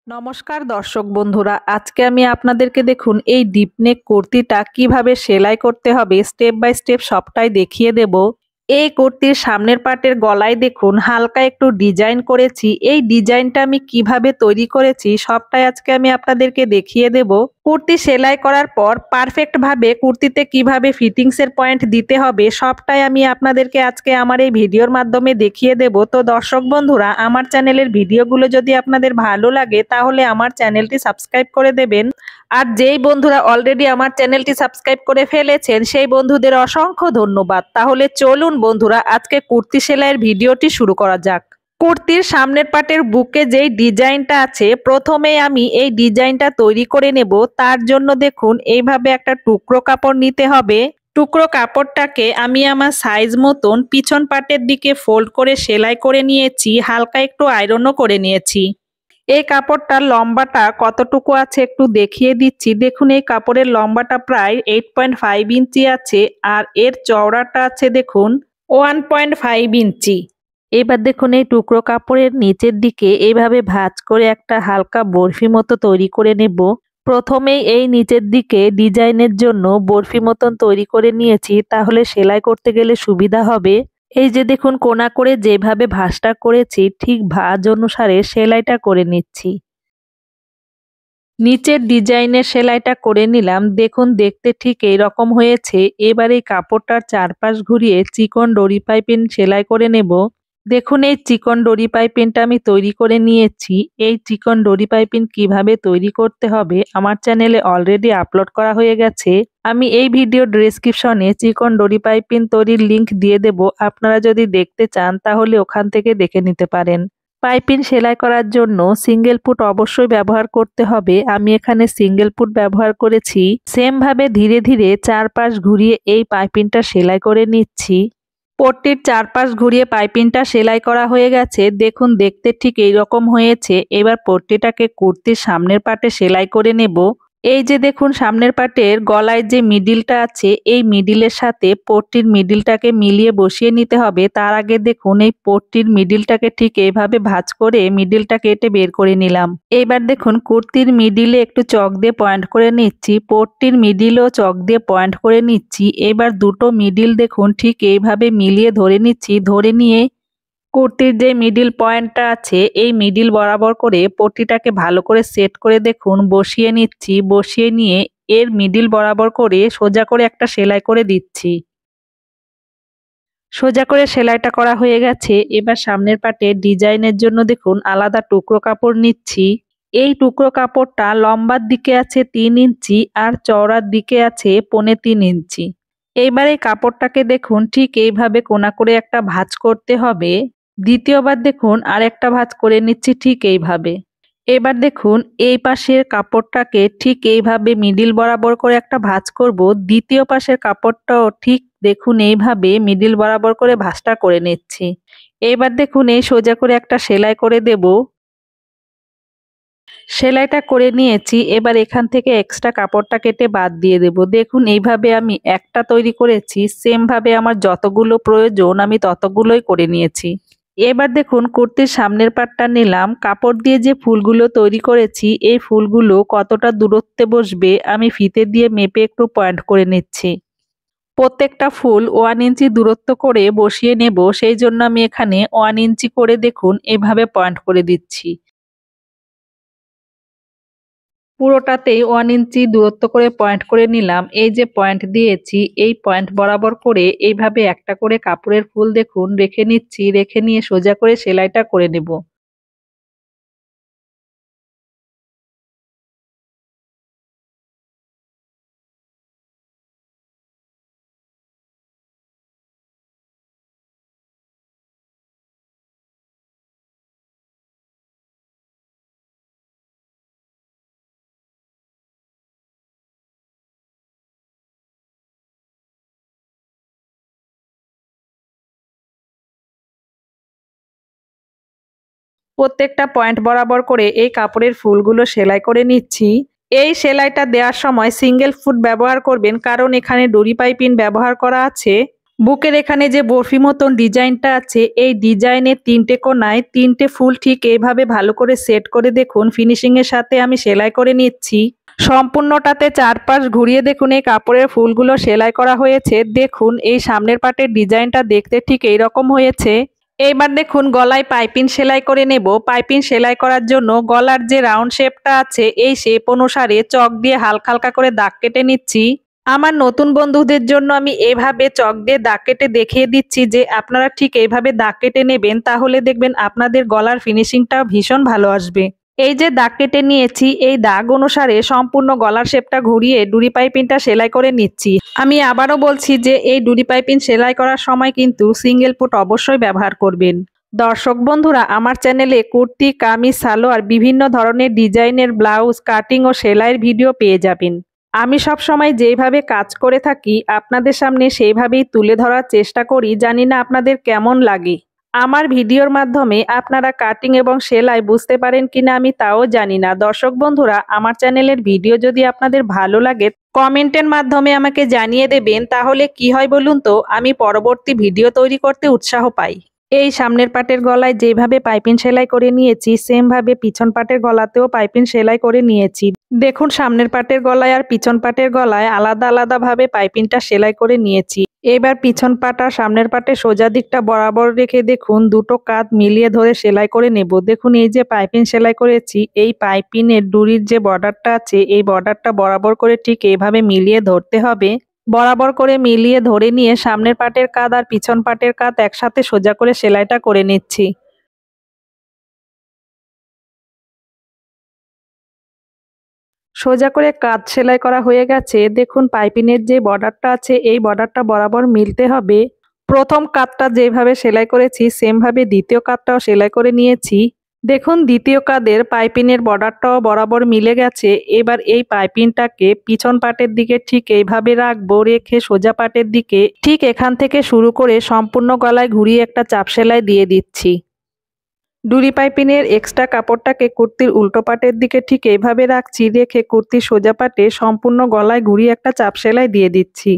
নমস্কার দর্শক বন্ধুরা, আজকে আমি আপনাদেরকে দেখুন এই ডিপনেক কুর্তিটা কিভাবে সেলাই করতে হবে স্টেপ বাই স্টেপ সবটাই দেখিয়ে দেব। এই কুর্তির সামনের পার্টের গলায় দেখুন হালকা একটু ডিজাইন করেছি। এই ডিজাইনটা আমি কিভাবে তৈরি করেছি সবটাই আজকে আমি আপনাদেরকে দেখিয়ে দেব। কুর্তি সেলাই করার পর পারফেক্ট ভাবে কুর্তিতে কিভাবে ফিটিংসের পয়েন্ট দিতে হবে সবটাই আমি আপনাদেরকে আজকে আমার এই ভিডিওর মাধ্যমে দেখিয়ে দেব। তো দর্শক বন্ধুরা, আমার চ্যানেলের ভিডিওগুলো যদি আপনাদের ভালো লাগে তাহলে আমার চ্যানেলটি সাবস্ক্রাইব করে দেবেন। আর যেই বন্ধুরা অলরেডি আমার চ্যানেলটি সাবস্ক্রাইব করে ফেলেছেন সেই বন্ধুদের অসংখ্য ধন্যবাদ। তাহলে চলুন বন্ধুরা, আজকে কুর্তি সেলাইয়ের ভিডিওটি শুরু করা যাক। কুর্তির সামনের পাটের বুকে যেই ডিজাইনটা আছে প্রথমে আমি এই ডিজাইনটা তৈরি করে নেব। তার জন্য দেখুন এইভাবে একটা টুকরো কাপড় নিতে হবে। টুকরো কাপড়টাকে আমি আমার সাইজ মতন পিছন পাটের দিকে ফোল্ড করে সেলাই করে নিয়েছি, হালকা একটু আয়রনও করে নিয়েছি। এই কাপড়টার লম্বাটা কতটুকু আছে একটু দেখিয়ে দিচ্ছি। দেখুন এই কাপড়ের লম্বাটা প্রায় 8.5 ইঞ্চি আছে আর এর চওড়াটা আছে দেখুন 1.5 ইঞ্চি। এবার দেখুন এই টুকরো কাপড়ের নিচের দিকে এইভাবে ভাঁজ করে একটা হালকা বরফি মতো তৈরি করে নেব। প্রথমেই এই নিচের দিকে ডিজাইনের জন্য বরফি মতন তৈরি করে নিয়েছি, তাহলে সেলাই করতে গেলে সুবিধা হবে। এই যে দেখুন কোনা করে যেভাবে ভাঁজটা করেছি ঠিক ভাঁজ অনুসারে সেলাইটা করে নিচ্ছি। নিচের ডিজাইনের সেলাইটা করে নিলাম। দেখুন দেখতে ঠিক এইরকম হয়েছে। এবার এই কাপড়টার চারপাশ ঘুরিয়ে চিকন ডরি পাইপিং সেলাই করে নেব। দেখুন এই চিকন ডরি পাইপিংটা আমি তৈরি করে নিয়েছি। এই চিকন ডরি পাইপিং কিভাবে তৈরি করতে হবে আমার চ্যানেলে অলরেডি আপলোড করা হয়ে গেছে। আমি এই ভিডিও ডেসক্রিপশনে চিকন ডরি পাইপিং তৈরির লিংক দিয়ে দেব। আপনারা যদি দেখতে চান তাহলে ওখান থেকে দেখে নিতে পারেন। পাইপিং সেলাই করার জন্য সিঙ্গেল ফুট অবশ্যই ব্যবহার করতে হবে। আমি এখানে সিঙ্গেল ফুট ব্যবহার করেছি। সেম ভাবে ধীরে ধীরে চারপাশ ঘুরিয়ে এই পাইপিংটা সেলাই করে নিচ্ছি। পট্টির চারপাশ ঘুরিয়ে পাইপিংটা সেলাই করা হয়ে গেছে। দেখুন দেখতে ঠিক এইরকম হয়েছে। এবার পট্টিটাকে কুর্তির সামনের পাটে সেলাই করে নেব। এই যে দেখুন সামনের পাটের গলায় যে মিডিলটা আছে এই মিডিলের সাথে পট্টির মিডিলটাকে মিলিয়ে বসিয়ে নিতে হবে। তার আগে দেখুন এই পট্টির মিডিলটাকে ঠিক এইভাবে ভাঁজ করে মিডিলটা কেটে বের করে নিলাম। এইবার দেখুন কুর্তির মিডিলে একটু চক দিয়ে পয়েন্ট করে নিচ্ছি, পট্টির মিডিলও চক দিয়ে পয়েন্ট করে নিচ্ছি। এবার দুটো মিডিল দেখুন ঠিক এইভাবে মিলিয়ে ধরে নিচ্ছি। ধরে নিয়ে কুর্তির যে মিডিল পয়েন্টটা আছে এই মিডিল বরাবর করে পট্টিটাকে ভালো করে সেট করে দেখুন বসিয়ে নিচ্ছি। বসিয়ে নিয়ে এর মিডিল বরাবর করে সোজা করে একটা সেলাই করে দিচ্ছি। সোজা করে সেলাইটা করা হয়ে গেছে। এবার সামনের পাটে ডিজাইনের জন্য দেখুন আলাদা টুকরো কাপড় নিচ্ছি। এই টুকরো কাপড়টা লম্বার দিকে আছে 3 ইঞ্চি আর চওড়ার দিকে আছে 3.25 ইঞ্চি। এইবার এই কাপড়টাকে দেখুন ঠিক এইভাবে কোনা করে একটা ভাঁজ করতে হবে। দ্বিতীয়বার দেখুন আর একটা ভাঁজ করে নিচ্ছি ঠিক এইভাবে। এবার দেখুন এই পাশের কাপড়টাকে ঠিক এইভাবে মিডিল বরাবর করে একটা ভাঁজ করব। দ্বিতীয় পাশের কাপড়টাও ঠিক দেখুন এইভাবে মিডিল বরাবর করে ভাঁজটা করে নিচ্ছি। এবার দেখুন এই সোজা করে একটা সেলাই করে দেব। সেলাইটা করে নিয়েছি। এবার এখান থেকে এক্সট্রা কাপড়টা কেটে বাদ দিয়ে দেব। দেখুন এইভাবে আমি একটা তৈরি করেছি। সেম ভাবে আমার যতগুলো প্রয়োজন আমি ততগুলোই করে নিয়েছি। এবার দেখুন কুর্তির সামনের পাটটা নিলাম। কাপড় দিয়ে যে ফুলগুলো তৈরি করেছি এই ফুলগুলো কতটা দূরত্বে বসবে আমি ফিতে দিয়ে মেপে একটু পয়েন্ট করে নিচ্ছি। প্রত্যেকটা ফুল 1 ইঞ্চি দূরত্ব করে বসিয়ে নেব, সেই জন্য আমি এখানে 1 ইঞ্চি করে দেখুন এভাবে পয়েন্ট করে দিচ্ছি। পুরোটাতেই 1 ইঞ্চি দূরত্ব করে পয়েন্ট করে নিলাম। এই যে পয়েন্ট দিয়েছি এই পয়েন্ট বরাবর করে এইভাবে একটা করে কাপড়ের ফুল দেখুন রেখে নিচ্ছি। রেখে নিয়ে সোজা করে সেলাইটা করে নেব। প্রত্যেকটা পয়েন্ট বরাবর করে এই কাপড়ের ফুলগুলো সেলাই করে নিচ্ছি। এই সেলাইটা দেওয়ার সময় সিঙ্গেল ফুট ব্যবহার করবেন, কারণ এখানে ডরি পাইপিং ব্যবহার করা আছে। বুকের এখানে যে বরফি মতন ডিজাইনটা আছে এই ডিজাইনের 3টে কোণায় 3টে ফুল ঠিক এইভাবে ভালো করে সেট করে দেখুন ফিনিশিং এর সাথে আমি সেলাই করে নিচ্ছি। সম্পূর্ণটাতে চারপাশ ঘুরিয়ে দেখুন এই কাপড়ের ফুলগুলো সেলাই করা হয়েছে। দেখুন এই সামনের পাটের ডিজাইনটা দেখতে ঠিক এইরকম হয়েছে। এইবার দেখুন গলায় পাইপিং সেলাই করে নেব। পাইপিং সেলাই করার জন্য গলার যে রাউন্ড শেপটা আছে এই শেপ অনুসারে চক দিয়ে হালকা হালকা করে দাগ কেটে নিচ্ছি। আমার নতুন বন্ধুদের জন্য আমি এভাবে চক দিয়ে দাগ কেটে দেখিয়ে দিচ্ছি যে আপনারা ঠিক এইভাবে দাগ কেটে নেবেন, তাহলে দেখবেন আপনাদের গলার ফিনিশিংটা ভীষণ ভালো আসবে। এই যে দাগ কেটে নিয়েছি এই দাগ অনুসারে সম্পূর্ণ গলার শেপটা ঘুরিয়ে ডুরি পাইপিংটা সেলাই করে নিচ্ছি। আমি আবারও বলছি যে এই ডুরি পাইপিং সেলাই করার সময় কিন্তু সিঙ্গেল ফুট অবশ্যই ব্যবহার করবেন। দর্শক বন্ধুরা, আমার চ্যানেলে কুর্তি, কামিজ, সালোয়ার বিভিন্ন ধরনের ডিজাইনের ব্লাউজ কাটিং ও সেলাইয়ের ভিডিও পেয়ে যাবেন। আমি সব সময় যেভাবে কাজ করে থাকি আপনাদের সামনে সেইভাবেই তুলে ধরার চেষ্টা করি। জানি না আপনাদের কেমন লাগে। আমার ভিডিওর মাধ্যমে আপনারা কাটিং এবং সেলাই বুঝতে পারেন কিনা আমি তাও জানি না। দর্শক বন্ধুরা, আমার চ্যানেলের ভিডিও যদি আপনাদের ভালো লাগে কমেন্টের মাধ্যমে আমাকে জানিয়ে দেবেন, তাহলে কি হয় বলুন তো, আমি পরবর্তী ভিডিও তৈরি করতে উৎসাহ পাই। এই সামনের পাটের গলায় যেভাবে পাইপিং সেলাই করে নিয়েছি সেম ভাবে পিছন পাটের গলাতেও পাইপিং সেলাই করে নিয়েছি। দেখুন সামনের পাটের গলায় আর পিছন পাটের গলায় আলাদা আলাদা ভাবে পাইপিংটা সেলাই করে নিয়েছি। এবার পিছন পাট আর সামনের পাটের সোজা দিকটা বরাবর রেখে দেখুন দুটো কাঁধ মিলিয়ে ধরে সেলাই করে নেব। দেখুন এই যে পাইপিং সেলাই করেছি এই পাইপিংয়ের ডুরির যে বর্ডারটা আছে এই বর্ডারটা বরাবর করে ঠিক এইভাবে মিলিয়ে ধরতে হবে। বরাবর করে মিলিয়ে ধরে নিয়ে সামনের পাটের কাঁধ আর পিছন পাটের কাঁধ একসাথে সোজা করে সেলাইটা করে নিচ্ছি। সোজা করে কাঁধ সেলাই করা হয়ে গেছে। দেখুন পাইপিংয়ের যে বর্ডারটা আছে এই বর্ডারটা বরাবর মিলতে হবে। প্রথম কাঁধটা যেভাবে সেলাই করেছি সেম ভাবে দ্বিতীয় কাঁধটাও সেলাই করে নিয়েছি। দেখুন দ্বিতীয় কাঁধের পাইপিংয়ের বর্ডারটাও বরাবর মিলে গেছে। এবার এই পাইপিংটাকে পিছন পাটের দিকে ঠিক এইভাবে রাখবো, রেখে সোজা পাটের দিকে ঠিক এখান থেকে শুরু করে সম্পূর্ণ গলায় ঘুরিয়ে একটা চাপ সেলাই দিয়ে দিচ্ছি। ডুরি পাইপিংয়ের এক্সট্রা কাপড়টাকে কুর্তির উল্টো পাটের দিকে ঠিক এইভাবে রাখছি, রেখে কুর্তির সোজা পাটে সম্পূর্ণ গলায় ঘুরিয়ে একটা চাপ সেলাই দিয়ে দিচ্ছি।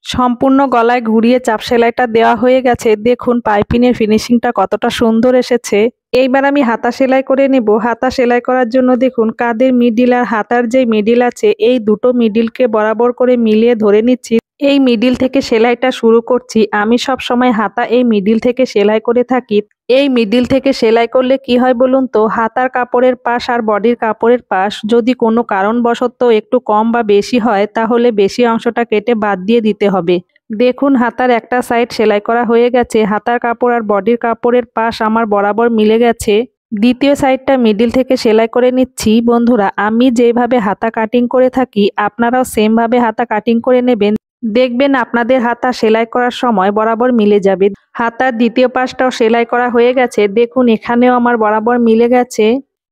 সম্পূর্ণ গলায় ঘুরিয়ে চাপ সেলাইটা দেওয়া হয়ে গেছে। দেখুন পাইপিংয়ের ফিনিশিংটা কতটা সুন্দর এসেছে। এইবার আমি হাতা সেলাই করে নেব। হাতা সেলাই করার জন্য দেখুন কাঁধের মিডিল আর হাতার যে মিডিল আছে এই দুটো মিডিলকে বরাবর করে মিলিয়ে ধরে নিচ্ছি। এই মিডিল থেকে সেলাইটা শুরু করছি। আমি সব সময় হাতা এই মিডিল থেকে সেলাই করে থাকি। এই মিডিল থেকে সেলাই করলে কি হয় বলুন তো, হাতার কাপড়ের পাশ আর বডির কাপড়ের পাশ যদি কোনো কারণবশত একটু কম বা বেশি হয় তাহলে বেশি অংশটা কেটে বাদ দিয়ে দিতে হবে। দেখুন হাতার একটা সাইড সেলাই করা হয়ে গেছে। হাতার কাপড় আর বডির কাপড়ের পাশ আমার বরাবর মিলে গেছে। দ্বিতীয় সাইডটা মিডিল থেকে সেলাই করে নিচ্ছি। বন্ধুরা, আমি যেভাবে হাতা কাটিং করে থাকি আপনারাও সেম ভাবে হাতা কাটিং করে নেবেন। দেখবেন আপনাদের হাতা সেলাই করার সময় বরাবর মিলে যাবে। হাতার দ্বিতীয় পাশটাও সেলাই করা হয়ে গেছে। দেখুন এখানেও আমার বরাবর মিলে গেছে।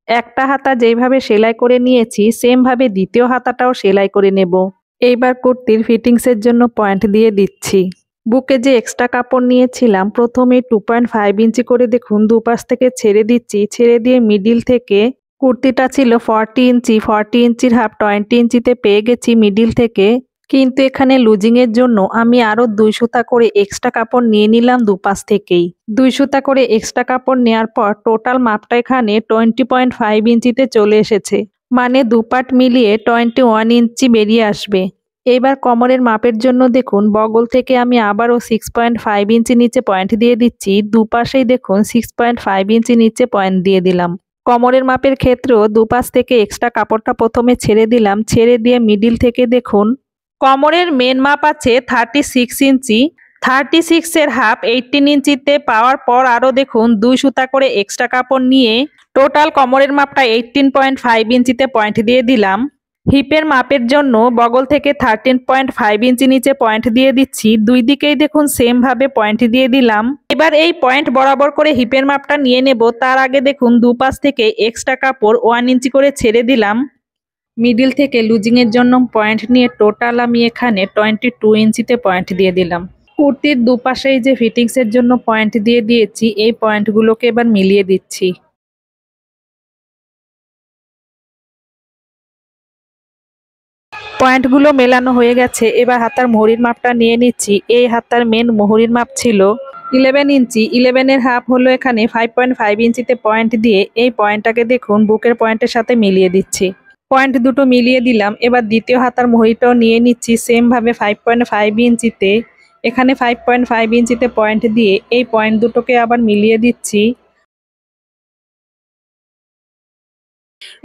একটা হাতা যেইভাবে সেলাই করে নিয়েছি সেম ভাবে দ্বিতীয় হাতাটাও সেলাই করে নেব। এইবার কুর্তির ফিটিংসের জন্য পয়েন্ট দিয়ে দিচ্ছি। বুকে যে এক্সট্রা কাপড় নিয়েছিলাম প্রথমে 2.5 ইঞ্চি করে দেখুন দুপাশ থেকে ছেড়ে দিচ্ছি। ছেড়ে দিয়ে মিডিল থেকে কুর্তিটা ছিল 40 ইঞ্চি, 40 ইঞ্চির হাফ 20 ইঞ্চিতে পেয়ে গেছি মিডিল থেকে। কিন্তু এখানে লুজিংয়ের জন্য আমি আরও 2 সুতা করে এক্সট্রা কাপড় নিয়ে নিলাম দুপাশ থেকেই। 2 সুতা করে এক্সট্রা কাপড় নেওয়ার পর টোটাল মাপটা এখানে 20.5 ইঞ্চিতে চলে এসেছে। মানে দুপাট মিলিয়ে 21 ইঞ্চি বেরিয়ে আসবে। এবার কোমরের মাপের জন্য দেখুন বগল থেকে আমি আবারও 6.5 ইঞ্চি নিচে পয়েন্ট দিয়ে দিচ্ছি। দুপাশেই দেখুন 6.5 ইঞ্চি নিচে পয়েন্ট দিয়ে দিলাম। কোমরের মাপের ক্ষেত্রেও দুপাশ থেকে এক্সট্রা কাপড়টা প্রথমে ছেড়ে দিলাম। ছেড়ে দিয়ে মিডিল থেকে দেখুন কোমরের মেন মাপ আছে 36 ইঞ্চি। 36 এর হাফ 18 ইঞ্চিতে পাওয়ার পর আরও দেখুন 2 সুতা করে এক্সট্রা কাপড় নিয়ে টোটাল কোমরের মাপটা 18.5 ইঞ্চিতে পয়েন্ট দিয়ে দিলাম। হিপের মাপের জন্য বগল থেকে 13.5 ইঞ্চি নিচে পয়েন্ট দিয়ে দিচ্ছি। দুই দিকেই দেখুন সেম ভাবে পয়েন্ট দিয়ে দিলাম। এবার এই পয়েন্ট বরাবর করে হিপের মাপটা নিয়ে নেব। তার আগে দেখুন দুপাশ থেকে এক্সট্রা কাপড় 1 ইঞ্চি করে ছেড়ে দিলাম। মিডিল থেকে লুজিং এর জন্য পয়েন্ট নিয়ে টোটাল আমি এখানে 22 ইঞ্চিতে পয়েন্ট দিয়ে দিলাম। কুর্তির দুপাশেই যে ফিটিংস এর জন্য পয়েন্ট দিয়ে দিয়েছি, এই পয়েন্টগুলোকে এবার মিলিয়ে দিচ্ছি। পয়েন্টগুলো মেলানো হয়ে গেছে। এবার হাতার মোহরির মাপটা নিয়ে নিচ্ছি। এই হাতার মেন মোহরির মাপ ছিল 11 ইঞ্চি। 11-এর হাফ হলো এখানে 5.5 ইঞ্চিতে পয়েন্ট দিয়ে এই পয়েন্টটাকে দেখুন বুকের পয়েন্টের সাথে মিলিয়ে দিচ্ছি। পয়েন্ট দুটো মিলিয়ে দিলাম। এবার দ্বিতীয় হাতার মোহরিটাও নিয়ে নিচ্ছি সেম ভাবে 5.5 ইঞ্চিতে। এখানে 5.5 ইঞ্চিতে পয়েন্ট দিয়ে এই পয়েন্ট দুটোকে আবার মিলিয়ে দিচ্ছি।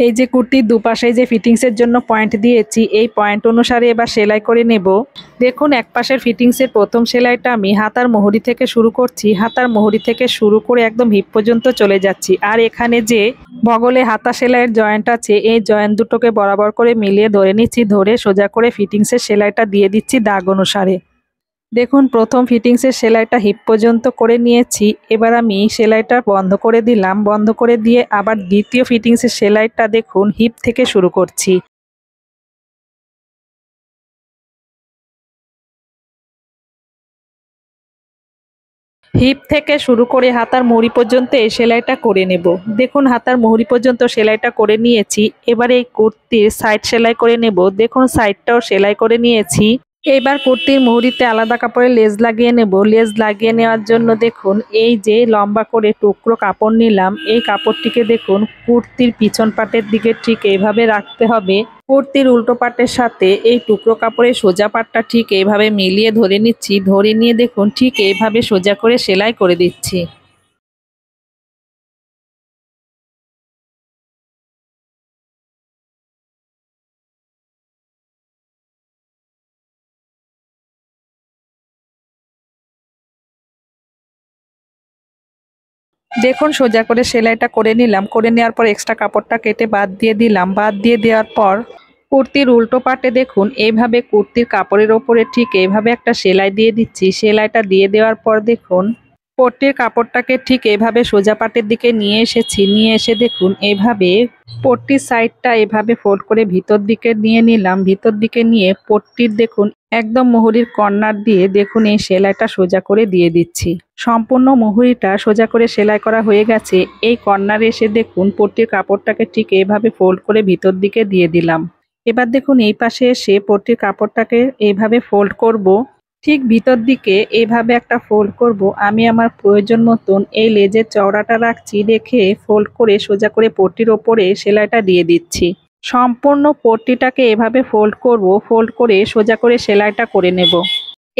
এই যে কুর্তির দুপাশে যে ফিটিংসের জন্য পয়েন্ট দিয়েছি, এই পয়েন্ট অনুসারে এবার সেলাই করে নেব। দেখুন এক পাশের ফিটিংসের প্রথম সেলাইটা আমি হাতার মোহরি থেকে শুরু করছি। হাতার মোহরি থেকে শুরু করে একদম হিপ পর্যন্ত চলে যাচ্ছি। আর এখানে যে বগলে হাতা সেলাইয়ের জয়েন্ট আছে, এই জয়েন্ট দুটোকে বরাবর করে মিলিয়ে ধরে নিচ্ছি। ধরে সোজা করে ফিটিংসের সেলাইটা দিয়ে দিচ্ছি দাগ অনুসারে। দেখুন প্রথম ফিটিংসের সেলাইটা হিপ পর্যন্ত করে নিয়েছি। এবার আমি সেলাইটা বন্ধ করে দিলাম। বন্ধ করে দিয়ে আবার দ্বিতীয় ফিটিংসের সেলাইটা দেখুন হিপ থেকে শুরু করছি। হিপ থেকে শুরু করে হাতার মুহুরি পর্যন্ত এই সেলাইটা করে নেব। দেখুন হাতার মুহুরি পর্যন্ত সেলাইটা করে নিয়েছি। এবার এই কুর্তির সাইড সেলাই করে নেব। দেখুন সাইডটাও সেলাই করে নিয়েছি। এইবার কুর্তির মুহুরিতে আলাদা কাপড়ে লেজ লাগিয়ে নেব। লেজ লাগিয়ে নেওয়ার জন্য দেখুন এই যে লম্বা করে টুকরো কাপড় নিলাম, এই কাপড়টিকে দেখুন কুর্তির পিছন পাটের দিকে ঠিক এইভাবে রাখতে হবে। কুর্তির উল্টো পাটের সাথে এই টুকরো কাপড়ের সোজা পাটটা ঠিক এইভাবে মিলিয়ে ধরে নিচ্ছি। ধরে নিয়ে দেখুন ঠিক এইভাবে সোজা করে সেলাই করে দিচ্ছি। দেখুন সোজা করে সেলাইটা করে নিলাম। করে নেওয়ার পর এক্সট্রা কাপড়টা কেটে বাদ দিয়ে দিলাম। বাদ দিয়ে দেওয়ার পর কুর্তির উল্টো পাটে দেখুন এইভাবে কুর্তির কাপড়ের ওপরে ঠিক এইভাবে একটা সেলাই দিয়ে দিচ্ছি। সেলাইটা দিয়ে দেওয়ার পর দেখুন পট্টির কাপড়টাকে ঠিক এইভাবে সোজা পাটের দিকে নিয়ে এসেছি। নিয়ে এসে দেখুন এইভাবে পট্টির সাইডটা এভাবে ফোল্ড করে ভিতর দিকে নিয়ে নিলাম। ভিতর দিকে নিয়ে পট্টির দেখুন একদম মুহুরির কর্নার দিয়ে দেখুন এই সেলাইটা সোজা করে দিয়ে দিচ্ছি। সম্পূর্ণ মুহুরিটা সোজা করে সেলাই করা হয়ে গেছে। এই কর্নারে এসে দেখুন পট্টির কাপড়টাকে ঠিক এইভাবে ফোল্ড করে ভিতর দিকে দিয়ে দিলাম। এবার দেখুন এই পাশে এসে পট্টির কাপড়টাকে এইভাবে ফোল্ড করব। ঠিক ভিতর দিকে এইভাবে একটা ফোল্ড করব। আমি আমার প্রয়োজন মতন এই লেজের চওড়াটা রাখছি, রেখে ফোল্ড করে সোজা করে পট্টির ওপরে সেলাইটা দিয়ে দিচ্ছি। সম্পূর্ণ পট্টিটাকে এভাবে ফোল্ড করব। ফোল্ড করে সোজা করে সেলাইটা করে নেব।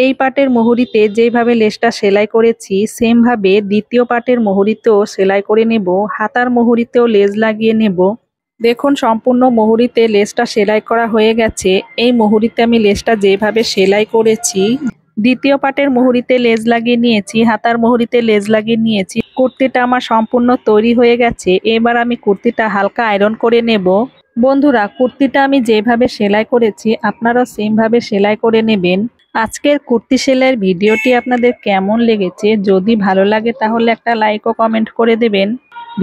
এই পাটের মুহুরিতে যেইভাবে লেসটা সেলাই করেছি সেম ভাবে দ্বিতীয় পাটের মুহুরিতেও সেলাই করে নেব। হাতার মুহুরিতেও লেজ লাগিয়ে নেব। দেখুন সম্পূর্ণ মুহুরিতে লেসটা সেলাই করা হয়ে গেছে। এই মুহুরিতে আমি লেসটা যেভাবে সেলাই করেছি, দ্বিতীয় পাটের মুহুরিতে লেজ লাগিয়ে নিয়েছি, হাতার মুহুরিতে লেজ লাগিয়ে নিয়েছি। কুর্তিটা আমার সম্পূর্ণ তৈরি হয়ে গেছে। এবার আমি কুর্তিটা হালকা আয়রন করে নেব। বন্ধুরা কুর্তিটা আমি যেভাবে সেলাই করেছি আপনারাও সেম ভাবে সেলাই করে নেবেন। আজকের কুর্তি সেলাইয়ের ভিডিওটি আপনাদের কেমন লেগেছে, যদি ভালো লাগে তাহলে একটা লাইক ও কমেন্ট করে দেবেন।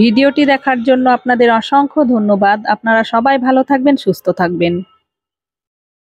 ভিডিওটি দেখার জন্য আপনাদের অসংখ্য ধন্যবাদ। আপনারা সবাই ভালো থাকবেন, সুস্থ থাকবেন।